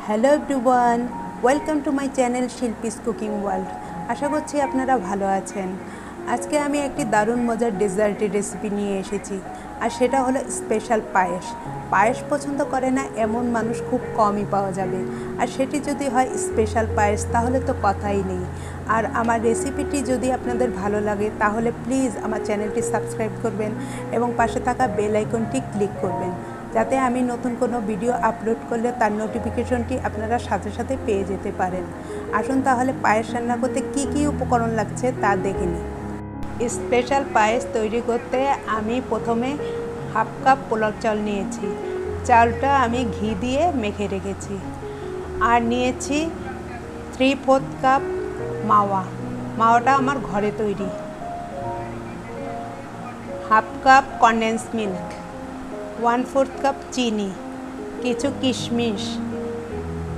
Hello everyone, welcome to my channel Shilpi's cooking world. আশা করছি আপনারা ভালো আছেন। আজকে আমি একটি দারুণ মজার ডেজার্টের রেসিপি নিয়ে এসেছি, আর সেটা হলো স্পেশাল পায়েস। পায়েস পছন্দ করে না এমন মানুষ খুব কমই পাওয়া যাবে, আর সেটি যদি হয় স্পেশাল পায়েস তাহলে তো কথাই নেই। আর আমার রেসিপিটি যদি আপনাদের ভালো লাগে তাহলে প্লিজ আমার চ্যানেলটি সাবস্ক্রাইব করবেন এবং পাশে থাকা বেল আইকনটি ক্লিক করবেন, যাতে আমি নতুন কোনো ভিডিও আপলোড করলে তার নোটিফিকেশনটি আপনারা সাথে সাথে পেয়ে যেতে পারেন। আসুন তাহলে পায়েস রান্না করতে কী কী উপকরণ লাগছে তা দেখে নিই। স্পেশাল পায়েস তৈরি করতে আমি প্রথমে হাফ কাপ পোলাও চাল নিয়েছি। চালটা আমি ঘি দিয়ে মেখে রেখেছি। আর নিয়েছি 3/4 কাপ মাওয়া। মাওয়াটা আমার ঘরে তৈরি। Half cup condensed milk, 1/4 cup চিনি, কিছু কিশমিশ,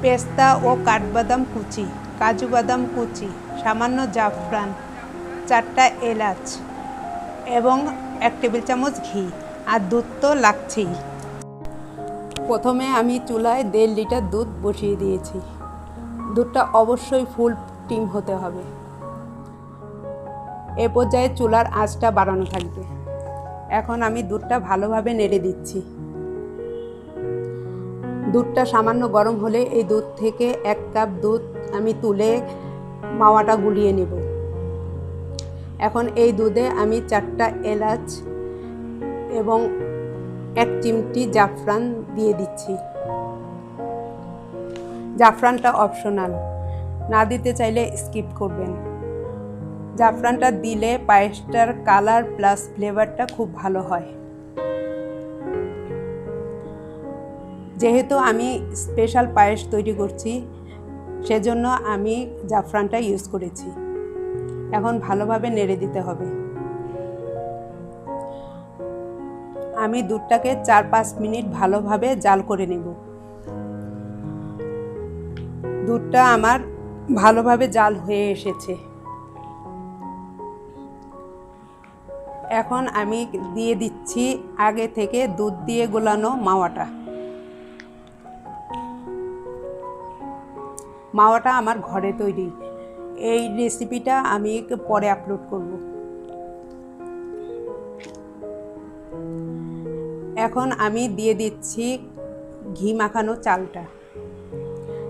পেস্তা ও কাঠবাদাম কুচি, কাজু বাদাম কুচি, সামান্য জাফরান, 4টা এলাচ এবং 1 টেবিল চামচ ঘি। আর দুধ তো লাগছেই। প্রথমে আমি চুলায় 1.5 লিটার দুধ বসিয়ে দিয়েছি। দুধটা অবশ্যই ফুল টিম হতে হবে। এ পর্যায়ে চুলার আঁচটা বাড়ানো থাকবে। এখন আমি দুধটা ভালোভাবে নেড়ে দিচ্ছি। দুধটা সামান্য গরম হলে এই দুধ থেকে 1 কাপ দুধ আমি তুলে মাওয়াটা গুলিয়ে নেব। এখন এই দুধে আমি 4টা এলাচ এবং 1 চিমটি জাফরান দিয়ে দিচ্ছি। জাফরানটা অপশনাল, না দিতে চাইলে স্কিপ করবেন। জাফরানটা দিলে পায়েসটার কালার প্লাস ফ্লেভারটা খুব ভালো হয়। যেহেতু আমি স্পেশাল পায়েস তৈরি করছি, সেজন্য আমি জাফরানটা ইউজ করেছি। এখন ভালোভাবে নেড়ে দিতে হবে। আমি দুধটাকে 4-5 মিনিট ভালোভাবে জাল করে নেব। দুধটা আমার ভালোভাবে জাল হয়ে এসেছে। এখন আমি দিয়ে দিচ্ছি আগে থেকে দুধ দিয়ে গোলানো মাওয়াটা। মাওয়াটা আমার ঘরে তৈরি। এই রেসিপিটা আমি পরে আপলোড করব। এখন আমি দিয়ে দিচ্ছি ঘি মাখানো চালটা।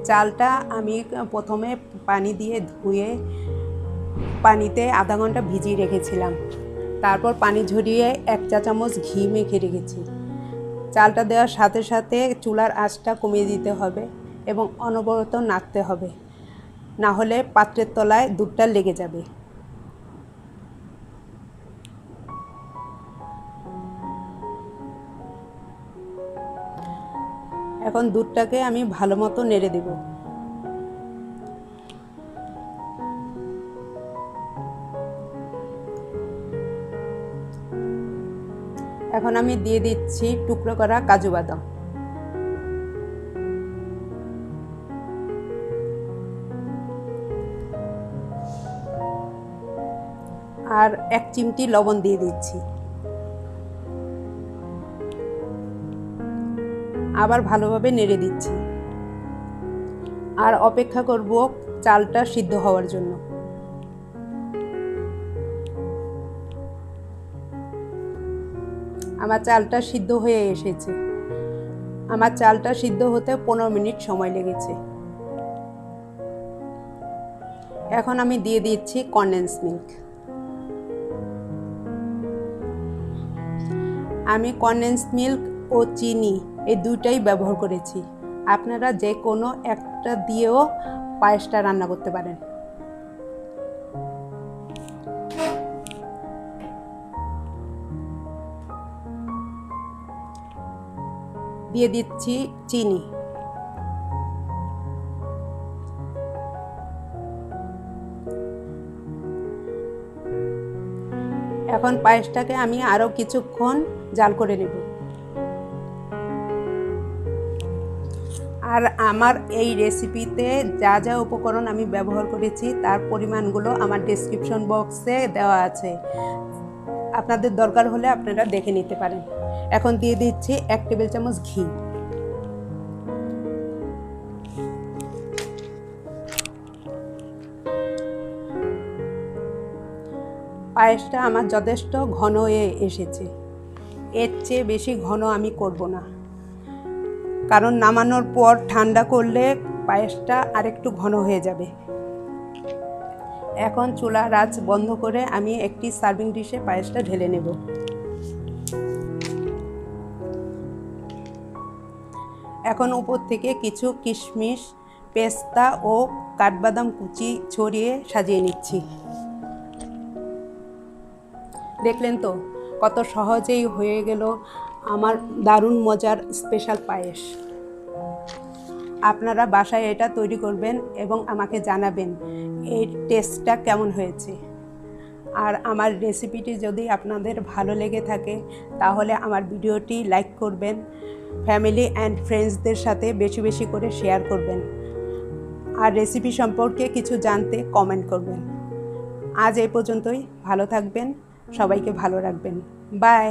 চালটা আমি প্রথমে পানি দিয়ে ধুয়ে পানিতে আধা ঘন্টা ভিজিয়ে রেখেছিলাম। তারপর পানি ঝরিয়ে 1 চা চামচ ঘি মেখে রেখেছি। চালটা দেওয়ার সাথে সাথে চুলার আঁচটা কমিয়ে দিতে হবে এবং অনবরত নাড়তে হবে, না হলে পাত্রের তলায় দুধটা লেগে যাবে। এখন দুধটাকে আমি ভালো মতো নেড়ে দেব। এখন আমি দিয়ে দিচ্ছি টুকরো করা কাজু বাদাম। আর 1 চিমটি লবণ দিয়ে দিচ্ছি। আবার ভালোভাবে নেড়ে দিচ্ছি। আর অপেক্ষা করব চালটা সিদ্ধ হওয়ার জন্য। আমার চালটা সিদ্ধ হয়ে এসেছে। আমার চালটা সিদ্ধ হতে 15 মিনিট সময় লেগেছে। এখন আমি দিয়ে দিচ্ছি কনডেন্সড মিল্ক। আমি কনডেন্সড মিল্ক ও চিনি এই দুইটাই ব্যবহার করেছি। আপনারা যে কোনো একটা দিয়েও পায়েসটা রান্না করতে পারেন। দিয়ে দিচ্ছি চিনি। এখন পায়েসটাকে আমি আরও কিছুক্ষণ জাল করে নেব। আর আমার এই রেসিপিতে যা যা উপকরণ আমি ব্যবহার করেছি তার পরিমাণগুলো আমার ডেসক্রিপশন বক্সে দেওয়া আছে। আপনাদের দরকার হলে আপনারা দেখে নিতে পারেন। এখন দিয়ে দিচ্ছি 1 টেবিল চামচ ঘি। পায়েসটা আমার যথেষ্ট ঘন হয়ে এসেছে, এর চেয়ে বেশি ঘন আমি করব না, কারণ নামানোর পর ঠান্ডা করলে পায়েসটা আরেকটু ঘন হয়ে যাবে। এখন চুলার আঁচ বন্ধ করে আমি একটি সার্ভিং ডিশে পায়েসটা ঢেলে নেব। এখন উপর থেকে কিছু কিশমিশ, পেস্তা ও কাঠবাদাম কুচি ছড়িয়ে সাজিয়ে নিচ্ছি। দেখলেন তো কত সহজেই হয়ে গেল আমার দারুণ মজার স্পেশাল পায়েস। আপনারা বাসায় এটা তৈরি করবেন এবং আমাকে জানাবেন এই টেস্টটা কেমন হয়েছে। আর আমার রেসিপিটি যদি আপনাদের ভালো লেগে থাকে তাহলে আমার ভিডিওটি লাইক করবেন, ফ্যামিলি অ্যান্ড ফ্রেন্ডসদের সাথে বেশি বেশি করে শেয়ার করবেন, আর রেসিপি সম্পর্কে কিছু জানতে কমেন্ট করবেন। আজ এই পর্যন্তই, ভালো থাকবেন, সবাইকে ভালো রাখবেন, বাই।